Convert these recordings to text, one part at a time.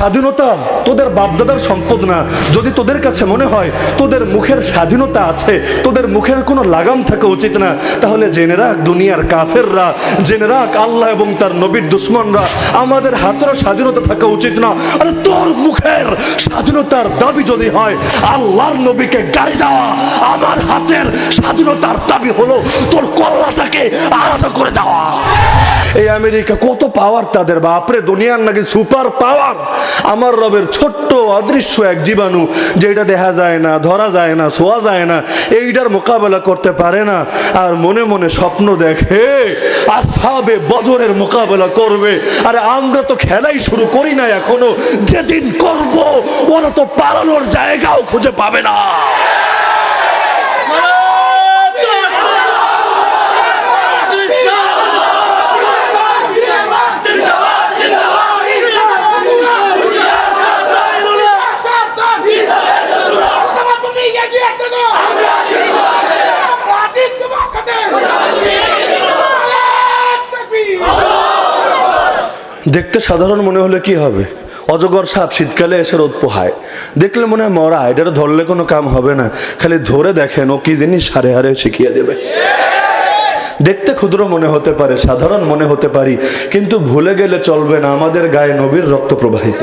স্বাধীনতা তোদের বাপদাদার সম্পদ না। যদি তোদের কাছে মনে হয় তোদের মুখের স্বাধীনতা আছে, তোদের মুখের কোনো লাগাম থাকা উচিত না, তাহলে জেনে রাখ দুনিয়ার কাফেররা, জেনে রাখ আল্লাহ এবং তার নবীর দুশ্মনরা, আমাদের হাতেরও স্বাধীনতা থাকা উচিত না। আরে তোর মুখের স্বাধীনতার দাবি যদি হয় আল্লাহর নবীকে গালি দেওয়া, আমার হাতের স্বাধীনতার দাবি হলো তোর কল্লাটাকে আলাদা করে দেওয়া। এই আমেরিকা কত পাওয়ার তাদের, বাপরে দুনিয়ার নাকি সুপার পাওয়ার। আমার রবের ছোট্ট অদৃশ্য এক জীবাণু, যেটা দেখা যায় না, ধরা যায় না, ছোঁয়া যায় না, এইটার মোকাবেলা করতে পারে না, আর মনে মনে স্বপ্ন দেখে আসহাবে বদরের মোকাবেলা করবে। আরে আমরা তো খেলাই শুরু করি না এখনো, যেদিন করব ওরা তো পালানোর জায়গাও খুঁজে পাবে না। দেখতে সাধারণ মনে হলে কি হবে? অজগর সাপ শীতকালে এসে রোদ পোহায়, দেখলে মনে হয় মরা, এটা ধরলে কোনো কাম হবে না, খালি ধরে দেখেন ও কি জিনিস হারে হারে শিখিয়ে দেবে। দেখতে ক্ষুদ্র মনে হতে পারে, সাধারণ মনে হতে পারি, কিন্তু ভুলে গেলে চলবে না আমাদের গায়ে নবীর রক্ত প্রবাহিত।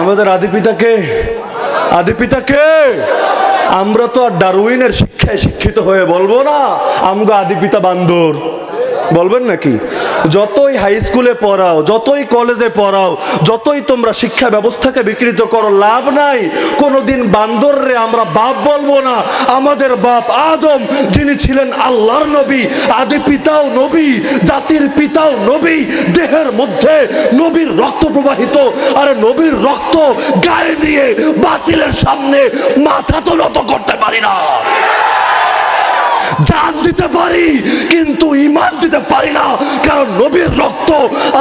আমাদের আদিপিতাকে আমরা তো আর ডারউইনের শিক্ষায় শিক্ষিত হয়ে বলবো না আমগো আদিপিতা বান্দর, বলবেন নাকি? যতই হাই স্কুলে পড়াও, যতই কলেজে পড়াও, যতই তোমরা শিক্ষা ব্যবস্থাকে বিকৃত করো, লাভ নাই। কোনোদিন বান্দর রে আমরা বাপ বলবো না। আমাদের বাপ আদম, যিনি ছিলেন আল্লাহর নবী, আদি পিতাও নবী, জাতির পিতাও নবী, দেহের মধ্যে নবীর রক্ত প্রবাহিত। আর নবীর রক্ত গায়ে নিয়ে বাতিলের সামনে মাথা তো নত করতে পারি না। জান দিতে পারি কিন্তু ঈমান দিতে পারি না, কারণ নবীর রক্ত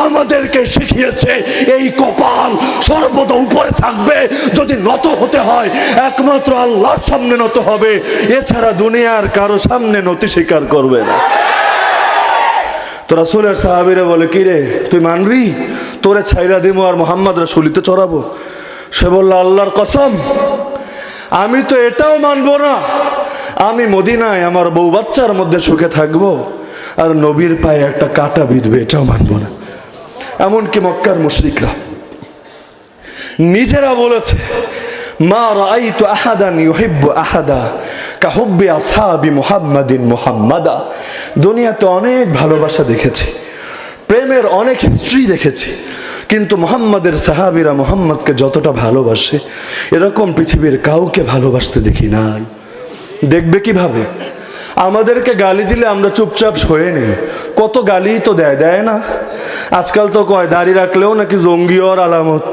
আমাদেরকে শিখিয়েছে এই কপাল সর্বদা উপরে থাকবে। যদি নত হতে হয় একমাত্র আল্লাহর সামনে নত হবে, এছাড়া দুনিয়ার কারো সামনে নতি স্বীকার করবে না। তো রাসূলের সাহাবীরা বলে, কি রে তুই মানবি? তোরে ছাইরা দিমু আর মুহাম্মদ রাসূলিতে চড়াবো। সে বলল, আল্লাহর কসম আমি তো এটাও মানবো না, আমি মদিনায় আমার বউ বাচ্চার মধ্যে সুখে থাকবো আর নবীর পায়ে একটা কাঁটা বিঁধবে, এটাও মানবো না। এমনকি মক্কার মুশরিকরা নিজেরা বলেছে, মা রাআইতু আহাদান ইউহিব্বু আহাদা কাহুব্বি আসহাবি মুহাম্মাদিন মুহাম্মাদা। দুনিয়াতে অনেক ভালোবাসা দেখেছি, প্রেমের অনেক হিস্ট্রি দেখেছি, কিন্তু মুহাম্মাদের সাহাবীরা মুহাম্মদকে যতটা ভালোবাসে এরকম পৃথিবীর কাউকে ভালোবাসতে দেখি নাই। দেখবে কিভাবে? আমাদেরকে গালি দিলে আমরা চুপচাপ সয়ে নেই, কত গালি তো দেয় না। আজকাল তো কয় দাড়ি রাখলেও নাকি জঙ্গি হওয়ার আলামত,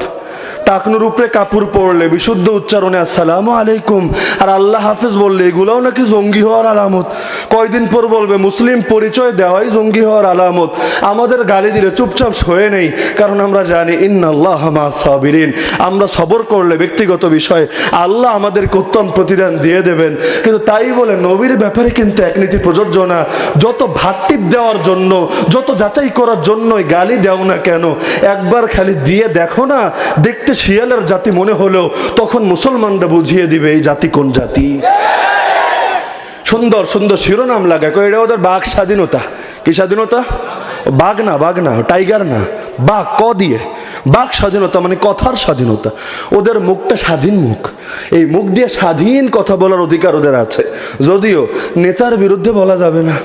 টাকনুর উপরে কাপড় পরলে বিশুদ্ধ উচ্চারণে আসসালামু আলাইকুম আর আল্লাহ হাফেজ বললে এগুলোও নাকি জঙ্গি হওয়ার আলামত। কয়দিন পর বলবে মুসলিম পরিচয় দেওয়াই জঙ্গি হওয়ার আলামত। আমাদের গালি দিলে চুপচাপ সয়ে নেই, কারণ আমরা জানি ইন্নাল্লাহা মা'আস সাবিরিন, আমরা সবর করলে ব্যক্তিগত বিষয় আল্লাহ আমাদেরকে উত্তম প্রতিদান দিয়ে দেবেন। কিন্তু তাই বলে নবীর ব্যাপারে কিন্তু এক নীতি প্রযোজ্য না। যত ভাতটিপ দেওয়ার জন্য, যত যাচাই করার জন্যই গালি দেও না কেন, একবার খালি দিয়ে দেখো না, দেখতে শিয়ালের জাতি মনে হলেও তখন মুসলমানরা বুঝিয়ে দিবে এই জাতি কোন জাতি। সুন্দর সুন্দর শিরোনাম লাগায়, এটা ওদের বাক স্বাধীনতা। কি স্বাধীনতা? বাঘ না, টাইগার না, বাঘ ক দিয়ে, বাক স্বাধীনতা মানে কথার স্বাধীনতা। ওদের মুখটা স্বাধীন মুখ, এই মুখ দিয়ে স্বাধীন কথা বলার অধিকার ওদের আছে। যদিও নেতার বিরুদ্ধে বলা যাবে না,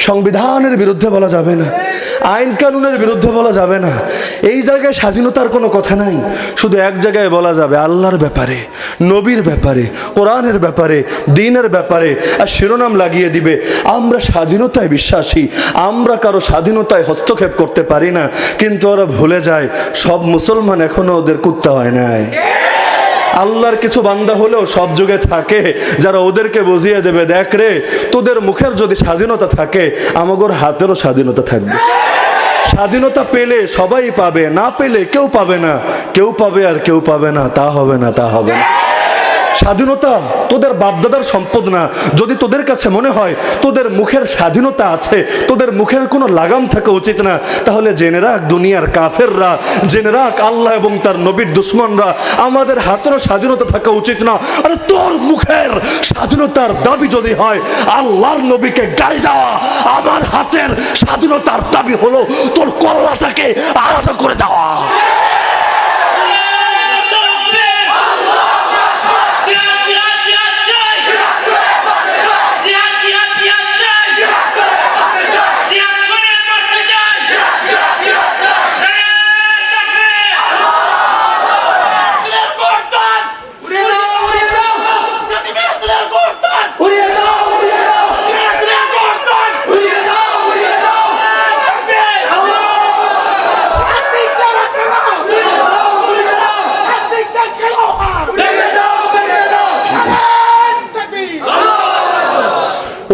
সংবিধানের বিরুদ্ধে বলা যাবে না, আইন কানুনের বিরুদ্ধে বলা যাবে না। এই জায়গায় স্বাধীনতার কোনো কথা নাই। শুধু এক জায়গায় বলা যাবে আল্লাহর ব্যাপারে, নবীর ব্যাপারে, কোরআনের ব্যাপারে, দ্বীনের ব্যাপারে, আর শিরোনাম লাগিয়ে দিবে আমরা স্বাধীনতায় বিশ্বাসী, আমরা কারো স্বাধীনতায় হস্তক্ষেপ করতে পারি না। কিন্তু ওরা ভুলে যায় সব মুসলমান এখনো ওদের কুত্তা হয় নাই। আল্লাহর কিছু বান্দা হলেও সব যুগে থাকে যারা ওদেরকে বুঝিয়ে দেবে, দেখ রে তোদের মুখের যদি স্বাধীনতা থাকে আমাগোর হাতেরও স্বাধীনতা থাকবে। স্বাধীনতা পেলে সবাই পাবে, না পেলে কেউ পাবে না, কেউ পাবে আর কেউ পাবে না, তা হবে না। স্বাধীনতা তোদের বাপদাদার সম্পদ না। যদি তোদের কাছে মনে হয় তোদের মুখের স্বাধীনতা আছে, তোদের মুখের কোনো লাগাম থাকা উচিত না, তাহলে জেনে রাখ দুনিয়ার কাফেররা, জেনে রাখ আল্লাহ এবং তার নবীর দুশ্মনরা, আমাদের হাতেরও স্বাধীনতা থাকা উচিত না। আরে তোর মুখের স্বাধীনতার দাবি যদি হয় আল্লাহর নবীকে গালি দেওয়া, আমার হাতের স্বাধীনতার দাবি হলো তোর কল্লাটাকে আলাদা করে দেওয়া।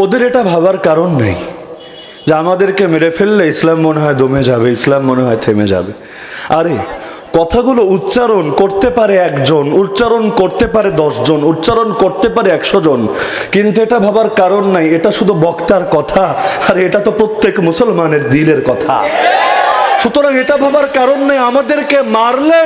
ওদের এটা ভাবার কারণ নেই যে আমাদেরকে মেরে ফেললে ইসলাম মনে হয় দমে যাবে, ইসলাম মনে হয় থেমে যাবে। আরে কথাগুলো উচ্চারণ করতে পারে একজন, উচ্চারণ করতে পারে 10 জন, উচ্চারণ করতে পারে 100 জন, কিন্তু এটা ভাবার কারণ নাই এটা শুধু বক্তার কথা, আর এটা তো প্রত্যেক মুসলমানের দিলের কথা। সুতরাং এটা ভাবার কারণ নেই আমাদেরকে মারলে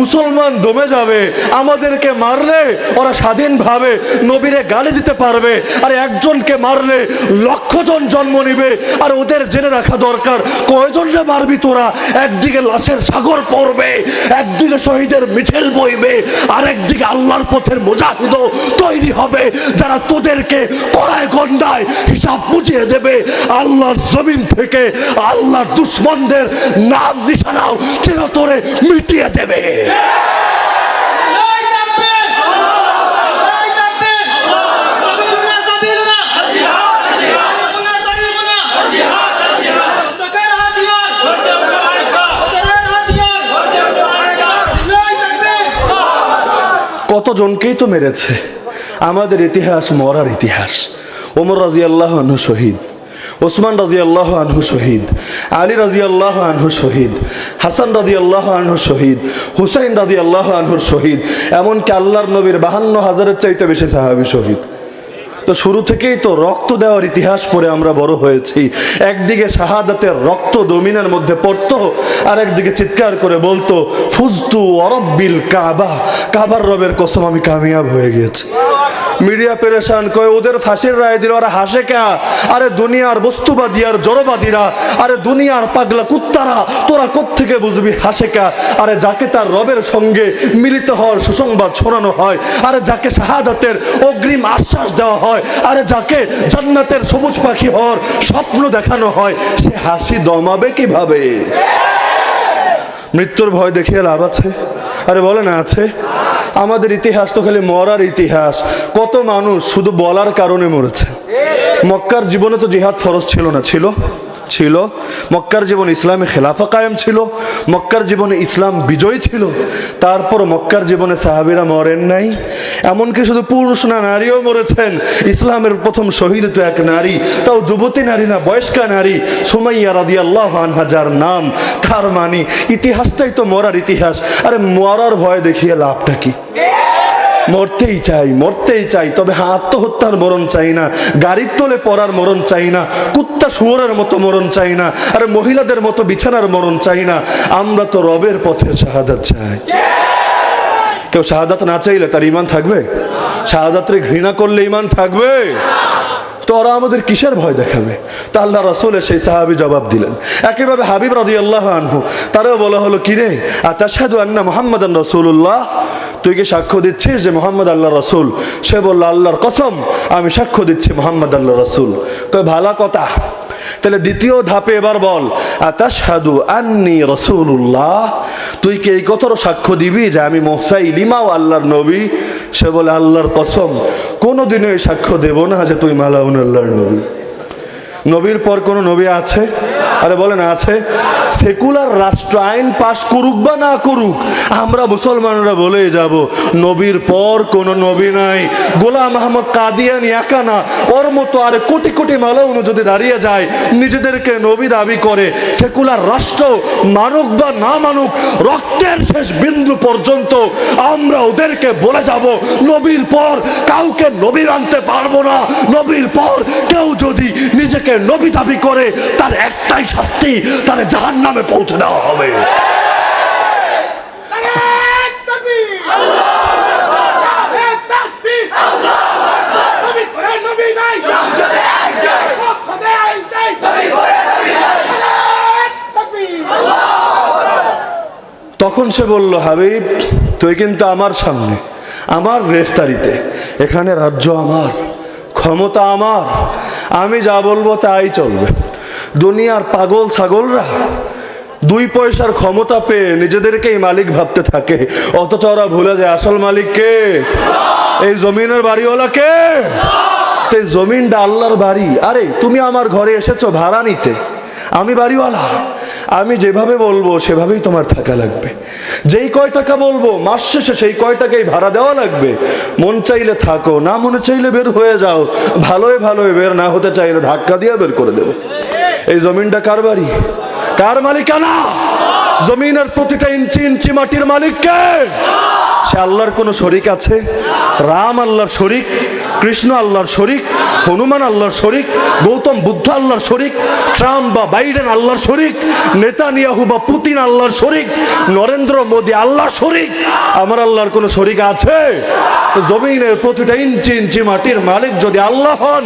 মুসলমান দমে যাবে, আমাদেরকে মারলে ওরা স্বাধীনভাবে নবীরে গালি দিতে পারবে, আর একজনকে মারলে 1,00,000 জন জন্ম নিবে। আর ওদের জেনে রাখা দরকার কয়জনরে মারবি তোরা, একদিকে লাশের সাগর পড়বে, একদিকে শহীদের মিছিল বইবে, আর একদিকে আল্লাহর পথের মুজাহিদও তৈরি হবে যারা তোদেরকে কড়ায় গন্ডায় হিসাব বুঝিয়ে দেবে। আল্লাহর জমিন থেকে আল্লাহর দুশ্মনদের নাম নিশানাও চিরতরে মিটিয়ে দেবে। কতজনকেই তো মেরেছে, আমাদের ইতিহাস মরার ইতিহাস। ওমর রাদিয়াল্লাহু আনহু শহীদ, ওসমান রাদিয়াল্লাহু আনহু শহীদ, আলী রাদিয়াল্লাহু আনহু শহীদ, হাসান রাদিয়াল্লাহু আনহু শহীদ, হুসাইন রাদিয়াল্লাহু আনহু শহীদ, এমনকি আল্লাহর নবীর 52,000-এর চাইতে বেশি সাহাবী শহীদ। তো শুরু থেকেই তো রক্ত দেওয়ার ইতিহাস পড়ে আমরা বড় হয়েছি। একদিকে শাহাদাতের রক্ত জমিনের মধ্যে পড়তো, আর একদিকে চিৎকার করে বলতো ফুজতু ওয়ারাব্বিল কাবা, কাবার রবের কসম আমি কামিয়াব হয়ে গেছি। মিডিয়া পেরেশান, কয় ওদের ফাঁসির রায় দিল, ওরা হাসে কে? আরে দুনিয়ার বস্তুবাদী আর জড়বাদীরা, আরে দুনিয়ার পাগলা কুত্তারা, তোরা কোত্থেকে বুঝবি হাসে কে? আরে যাকে তার রবের সঙ্গে মিলিত হওয়ার সুসংবাদ শোনানো হয়, আরে যাকে শাহাদাতের অগ্রিম আশ্বাস দেওয়া হয়, আরে যাকে জান্নাতের সবুজ পাখি হওয়ার স্বপ্ন দেখানো হয়, সে হাসি দমাবে কিভাবে? মৃত্যুর ভয় দেখিয়ে লাভ আছে? আরে বলে না আছে? আমাদের ইতিহাস তো খালি মরার ইতিহাস। কত মানুষ শুধু বলার কারণে মরেছে। মক্কার জীবনে তো জিহাদ ফরজ ছিল না? ছিল, ছিল। মক্কার জীবনে ইসলামে খেলাফা কায়েম ছিল, মক্কার জীবনে ইসলাম বিজয়ী ছিল। তারপর মক্কার জীবনে সাহাবীরা মরেন নাই। এমনকি শুধু পুরুষ না, নারীও মরেছেন। ইসলামের প্রথম শহীদ তো এক নারী, তাও যুবতী নারী না, বয়স্কা নারী, সুমাইয়া রাদিয়াল্লাহু আনহা যার নাম। তার মানে ইতিহাসটাই তো মরার ইতিহাস। আরে মরার ভয় দেখিয়ে লাভটা কি? মরতেই চাই, মরতেই চাই, তবে আত্মহত্যার মরণ চাই না, গাড়ির তলে পড়ার মরণ চাই না, কুত্তা শুয়োরের মতো মরণ চাই না, আর মহিলাদের মতো বিছানার মরণ চাই না। আমরা তো রবের পথের শাহাদাত চাই। কেউ শাহাদাত না চাইলে তার ঈমান থাকবে? শাহাদাতরে ঘৃণা করলে ঈমান থাকবে? তো ওরা আমাদের কিসের ভয় দেখাবে? তা আল্লাহ রাসূলের সেই সাহাবী জবাব দিলেন। একইভাবে হাবিব রাদিয়াল্লাহু আনহু, তারও বলা হলো কিরে আতাশহাদু আন্না মুহাম্মাদান রাসূলুল্লাহ, তুই কি সাক্ষ্য দিচ্ছিস যে মুহাম্মদ আল্লাহর রাসূল? সে বলল আল্লাহর কসম আমি সাক্ষ্য দিচ্ছি মুহাম্মদ আল্লাহর রাসূল। কই ভালো কথা, তাহলে দ্বিতীয় ধাপে এবার বল আতাশহাদু আন্নী রাসূলুল্লাহ, তুই কি এই কথারও সাক্ষ্য দিবি যে আমি মুসাইলিমাও আল্লাহর নবী? সে বলে আল্লাহর কসম কোনোদিনও এই সাক্ষ্য দেব না যে তুই মালাউন আল্লাহর নবী। নবীর পর কোন নবী আছে? আরে বলে না আছে। সেকুলার রাষ্ট্র আইন পাশ করুক বা না করুক, আমরা মুসলমানরা বলে যাব নবীর পর কোন নবী নাই। গোলাম আহমদ কাদিয়ানি একা না, ওর মতো আর কোটি কোটি মালাউন যদি দাঁড়িয়ে যায় নিজেদেরকে নবী দাবি করে, সেকুলার রাষ্ট্র মানুক বা না মানুক, রক্তের শেষ বিন্দু পর্যন্ত আমরা ওদেরকে বলে যাব নবীর পর কাউকে নবী আনতে পারবো না। নবীর পর কেউ যদি নিজেকে নবী দাবি করে তার একটাই শাস্তি, তার জাহান্নামে পৌঁছে দেওয়া হবে। তখন সে বলল, হাবিব তুই কিন্তু আমার সামনে, আমার গ্রেফতারিতে, এখানে রাজ্য আমার, ক্ষমতা আমার, আমি যা বলবো তাই চলবে। দুনিয়ার পাগল ছাগলরা 2 পয়সার ক্ষমতা পেয়ে নিজেদেরকেই মালিক ভাবতে থাকে, অথচ ওরা ভুলে যায় আসল মালিক কে? এই জমিনের বাড়িওয়ালা কে? এই জমিনটা আল্লাহর বাড়ি। আরে তুমি আমার ঘরে এসেছো ভাড়া নিতে, আমি বাড়িওয়ালা, আমি যেভাবে বলবো সেভাবেই তোমার থাকা লাগবে। যেই কয় টাকা বলবো মাস শেষে সেই কয় টাকাই ভাড়া দেওয়া লাগবে। মন চাইলে থাকো, না মনে চাইলে বের হয়ে যাও, ভালোই ভালোই বের না হতে চাইলে ধাক্কা দিয়ে বের করে দেবো। এই জমিনটা কার বাড়ি? কার মালিকানা? জমিনের প্রতিটা ইঞ্চি ইঞ্চি মাটির মালিক কে? সে আল্লাহর কোনো শরিক আছে? রাম আল্লাহর শরিক, কৃষ্ণ আল্লাহর শরিক, হনুমান আল্লাহর শরিক, গৌতম বুদ্ধ আল্লাহর শরিক, ট্রাম্প বা বাইডেন আল্লাহর শরিক, নেতানিয়াহু বা পুতিন আল্লাহর শরিক, নরেন্দ্র মোদী আল্লাহর শরিক? আমার আল্লাহর কোনো শরিক আছে? জমিনের প্রতিটা ইঞ্চি ইঞ্চি মাটির মালিক যদি আল্লাহ হন,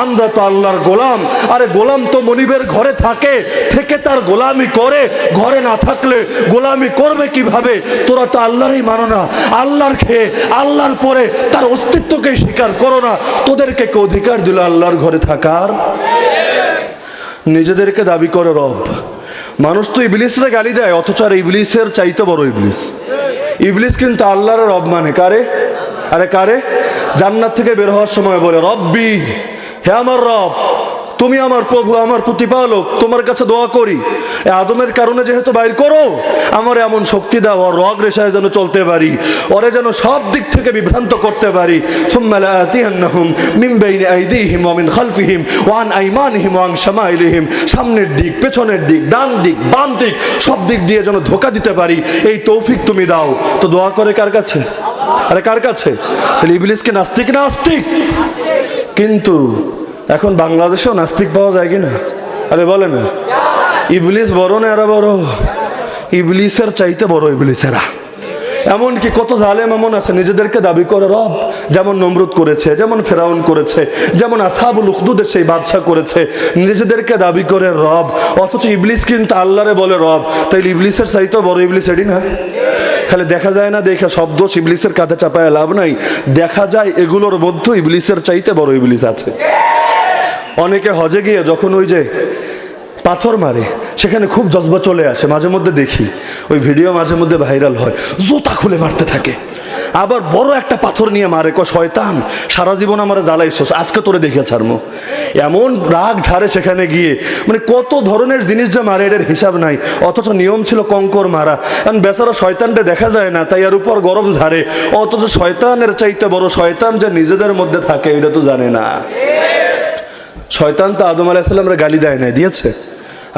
আমরা তো আল্লাহর গোলাম। আরে গোলাম তো মনিবের ঘরে থাকে, থেকে তার গোলামি করে, ঘরে না থাকলে গোলামি করবে কিভাবে? তোরা তো আল্লাহরই মানো না, আল্লাহর খেয়ে আল্লাহর পরে তার অস্তিত্বকে স্বীকার করো না। তোদেরকে কে অধিকার দিল আল্লাহর ঘরে থাকার? নিজেদেরকে দাবি করে রব। মানুষ তো ইবলিসরে গালি দেয়, অথচ আর ইবলিসের চাইতে বড় ইবলিস। ইবলিস কিন্তু আল্লাহর রব মানে কারে? আরে কারে? জান্নাত থেকে বের হওয়ার সময় বলে, রব্বি, হে আমার রব, তুমি আমার প্রভু, আমার প্রতিপালক, তোমার কাছে দোয়া করি আদমের কারণে যেহেতু বাইর করো, আমার এমন শক্তি দাও আর রগ রেশায় যেন চলতে পারি, ওরে যেন সব দিক থেকে বিভ্রান্ত করতে পারি। সুম্মা লাআতিয়ান্নাহুম মিন বাইনি আইদিহিম ওয়া মিন খালফিহিম ওয়া আন আইমানিহিম ওয়া আন শামাইলিহিম, সামনের দিক, পেছনের দিক, ডান দিক, বাম দিক, সব দিক দিয়ে যেন ধোঁকা দিতে পারি, এই তৌফিক তুমি দাও। তো দোয়া করে কার কাছে? আরে কার কাছে? তাহলে ইবলিসকে নাস্তিক না আস্তিক? কিন্তু এখন বাংলাদেশেও নাস্তিক পাওয়া যায় কিনা? আরে বলে না, ইবলিস বড় না এরা বড়? ইবলিসের চাইতে বড় ইবলিসেরা। এমনকি কত জালেম এমন আছে নিজেদেরকে দাবি করে রব, যেমন নমরুদ করেছে, যেমন ফেরাউন করেছে, যেমন আসহাবুল উখদুদের সেই বাদশা করেছে, নিজেদেরকে দাবি করে রব, অথচ ইবলিস কিন্তু আল্লাহরে বলে রব। তাই ইবলিসের চাইতেও বড় ইবলিস এডি না? খালি দেখা যায় না, দেখে সব দোষ ইবলিসের কাঁধে চাপায় লাভ নাই। দেখা যায় এগুলোর মধ্যে ইবলিসের চাইতে বড় ইবলিস আছে। অনেকে হজে গিয়ে যখন ওই যে পাথর মারে, সেখানে খুব জজবা চলে আসে, মাঝে মধ্যে দেখি ওই ভিডিও মাঝে মধ্যে ভাইরাল হয়, জুতা খুলে মারতে থাকে। আবার বড় একটা পাথর নিয়ে মারে, শয়তান সারা জীবন আমার জ্বালাইছস, আজকে তোরে দেখে ছাড়মো। এমন রাগ ঝাড়ে সেখানে গিয়ে, মানে কত ধরনের জিনিস যে মারে এটার হিসাব নাই। অথচ নিয়ম ছিল কঙ্কর মারা, কারণ বেচারা শয়তানটা দেখা যায় না, তাই এর উপর গরম ঝাড়ে। অথচ শয়তানের চাইতে বড় শয়তান যে নিজেদের মধ্যে থাকে এটা তো জানে না। শয়তান তো আদম আলাইহিস সালামরে গালি দেয় না, দিয়েছে?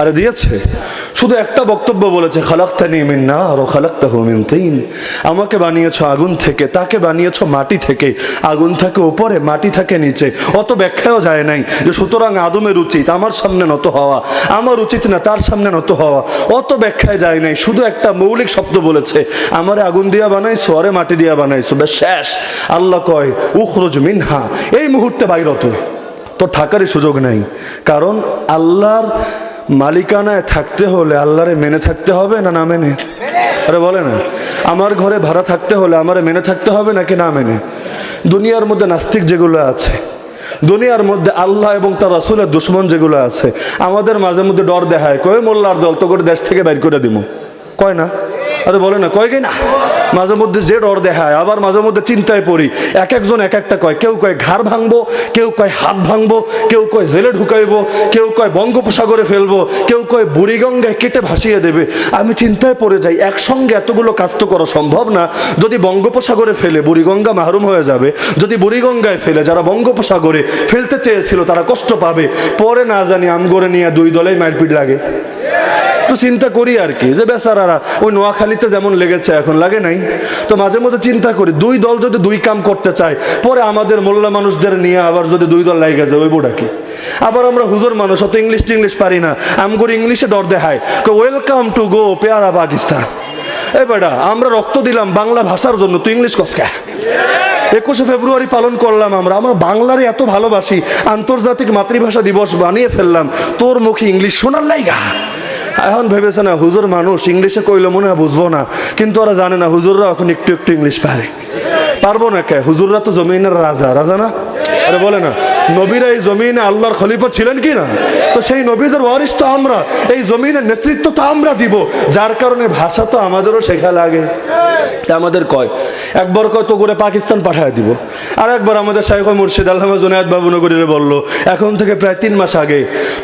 আরে দিয়েছে। শুধু একটা বক্তব্য বলেছে, খালাকতানি মিন নার ওয়া খালাকতাহু মিন তিন, আমাকে বানিয়েছো আগুন থেকে, তাকে বানিয়েছো মাটি থেকে। আগুন থাকে উপরে, মাটি থাকে নিচে। অত ব্যাখ্যাও যায় নাই যে সুতরাং আদমের উচিত আমার সামনে নত হওয়া, আমার উচিত না তার সামনে নত হওয়া। অত ব্যাখ্যায় যায় নাই, শুধু একটা মৌলিক শব্দ বলেছে, আমারে আগুন দিয়া বানাইছো, আরে মাটি দিয়া বানাইছো, বেশ শেষ। আল্লাহ কয় উখরুজ মিনহা, এই মুহূর্তে বাইর হ, তোর থাকারই সুযোগ নাই। কারণ আল্লাহর মালিকানায় থাকতে হলে আল্লাহরে মেনে থাকতে হবে না না মেনে? আরে বলে না, আমার ঘরে ভাড়া থাকতে হলে আমারে মেনে থাকতে হবে নাকি না মেনে? দুনিয়ার মধ্যে নাস্তিক যেগুলো আছে, দুনিয়ার মধ্যে আল্লাহ এবং তার রাসূলের দুশমন যেগুলো আছে, আমাদের মাঝে মধ্যে ডর দেখায়, কয় মোল্লার দল তো করে দেশ থেকে বাইর করে দিব, কয় না? আরে বলে না, কয় কি না? মাঝে মধ্যে যে ডর দেখায়, আবার মাঝে মধ্যে চিন্তায় পড়ি। এক একজন এক একটা কয়, কেউ কয় ঘাড় ভাঙবো, কেউ কয় হাত ভাঙবো, কেউ কয় জেলে ঢুকাইবো, কেউ কয় বঙ্গোপসাগরে ফেলবো, কেউ কয় বুড়িগঙ্গায় কেটে ভাসিয়ে দেবে। আমি চিন্তায় পড়ে যাই, একসঙ্গে এতগুলো কাজ তো করা সম্ভব না। যদি বঙ্গোপসাগরে ফেলে বুড়িগঙ্গা মাহরুম হয়ে যাবে, যদি বুড়িগঙ্গায় ফেলে যারা বঙ্গোপসাগরে ফেলতে চেয়েছিল তারা কষ্ট পাবে, পরে না জানি আমগরে নিয়ে দুই দলেই মারপিট লাগে। তো চিন্তা করি আর কি, যে বেচারারা ওই নোয়াখালীতে যেমন লেগেছে এখন লাগে নাই। তো মাঝে মধ্যে চিন্তা করি, দুই দল যদি দুই কাম করতে চায়, পরে আমাদের মোল্লা মানুষদের নিয়ে আবার যদি দুই দল লাগে যায়, ওই বোটা কি? আবার আমরা হুজুর মানুষ, অত ইংলিশ পারি না, আমগরে ইংলিশে ডর দেখায়, ওয়েলকাম টু গো পেয়ারা পাকিস্তান। এ বেটা, আমরা রক্ত দিলাম বাংলা ভাষার জন্য, তুই ইংলিশ কসকা? 21শে ফেব্রুয়ারি পালন করলাম আমরা বাংলারে এত ভালোবাসি, আন্তর্জাতিক মাতৃভাষা দিবস বানিয়ে ফেললাম, তোর মুখে ইংলিশ শোনার লাইগা। এখন ভেবেছে না হুজুর মানুষ, ইংলিশে কইলে মনে হয় বুঝবো না, কিন্তু ওরা জানে না হুজুররা এখন একটু একটু ইংলিশ পারে। পারবো না কে? হুজুররা তো জমিনের রাজা, রাজা না? আরে বলে না, নবীরা এই জমিনে আল্লাহর খলিফা ছিলেন কি না? তো সেই নবীদের ওয়ারিস তো আমরা, এই জমিনের নেতৃত্ব তো আমরা দিব, যার কারণে ভাষা তো আমাদেরও শেখা লাগে। আমাদের কয়, একবার কয় তো করে পাকিস্তান পাঠায় দিব, আর একবার আমাদের শাইখ মুর্শিদ আল্লামা জুনায়েদ বাবু নগরীরে বললো, এখন থেকে প্রায় 3 মাস আগে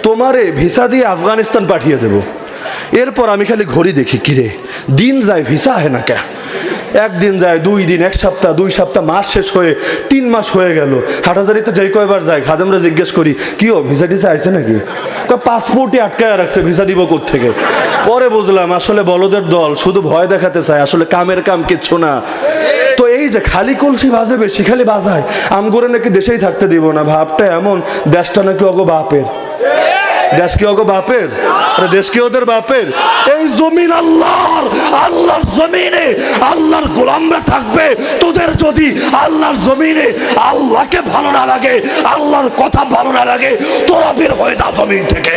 তোমারে ভিসা দিয়ে আফগানিস্তান পাঠিয়ে দেব। এরপর আমি খালি ঘড়ি দেখি, কিরে দিন যায় ভিসা আহে না কে? একদিন যায়, 2 দিন, 1 সপ্তাহ, 2 সপ্তাহ, মাস শেষ হয়ে 3 মাস হয়ে গেল। হাটাজারিতে যাই কয়বার যায়, খাদেমরা জিজ্ঞেস করি, কি ও ভিসা টিসা আইছে নাকি? পাসপোর্টই আটকায় রাখছে, ভিসা দিব কোত্থেকে? পরে বুঝলাম আসলে বলদের দল শুধু ভয় দেখাতে চায়, আসলে কামের কাম কিচ্ছু না। তো এই যে খালি কলসি বাজে, বেশি খালি বাজায়, আমগরে নাকি দেশেই থাকতে দিব না। ভাবটা এমন, দেশটা নাকি অগো বাপের। দেশ কি অগো বাপের? দেশ কি ওদের বাপের? এই জমিন আল্লাহর, আল্লাহর জমিনে আল্লাহর গোলামরা থাকবে। তোদের যদি আল্লাহর জমিনে আল্লাহকে ভালো না লাগে, আল্লাহর কথা ভালো না লাগে, তোরা বের হয়ে যা জমিন থেকে।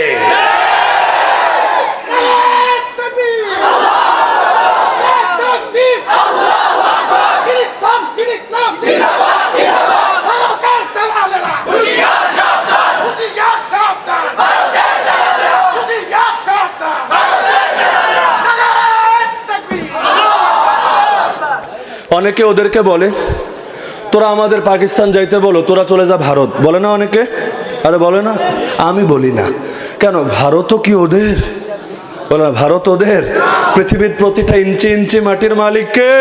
অনেকে ওদেরকে বলে, তোরা আমাদের পাকিস্তান যাইতে বলো, তোরা চলে যা ভারত, বলে না অনেকে? আরে বলে না? আমি বলি না। কেন? ভারতও কি ওদের? বলে না, ভারত ওদের। পৃথিবীর প্রতিটা ইঞ্চি ইঞ্চি মাটির মালিক কে?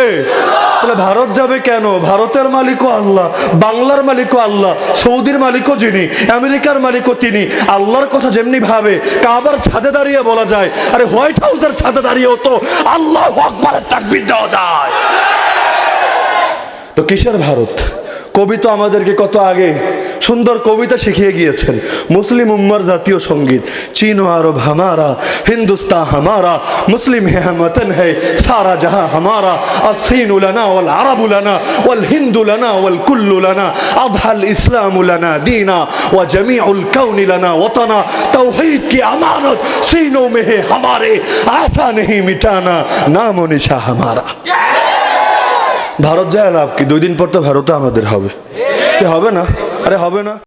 তাহলে ভারত যাবে কেন? ভারতের মালিকও আল্লাহ, বাংলার মালিকও আল্লাহ, সৌদির মালিকও যিনি, আমেরিকার মালিকও তিনি। আল্লাহর কথা যেমনি ভাবে কাবার ছাদে দাঁড়িয়ে বলা যায়, আরে হোয়াইট হাউসের ছাদে দাঁড়িয়েও তো আল্লাহু আকবারের তাকবীর দেওয়া যায়। তো কিসের ভারত? কবি তো আমাদেরকে কত আগে সুন্দর কবিতা শিখিয়ে গিয়েছেন। মুসলিম উম্মার জাতীয় সঙ্গীত, চীন ও আরব হামারা, হিন্দুস্তান হামারা, মুসলিম হে হাম ওয়াতন হে, সারা জাহাঁ হামারা, আসীনু লানা ওয়াল আরাবু লানা ওয়াল হিন্দু লানা ওয়াল কুল্লু লানা, আযহাল ইসলামু লানা দীনা ওয়া জামিউল কাউনি লানা ওয়াতানা, তাওহীদ কি আমানত सीनों में है हमारे, ऐसा नहीं मिटाना नाम ও নিশা हमारा। ভারত যায় লাভ কি? 2 দিন পর তো ভারতও আমাদের হবে। হবে না? আরে হবে না।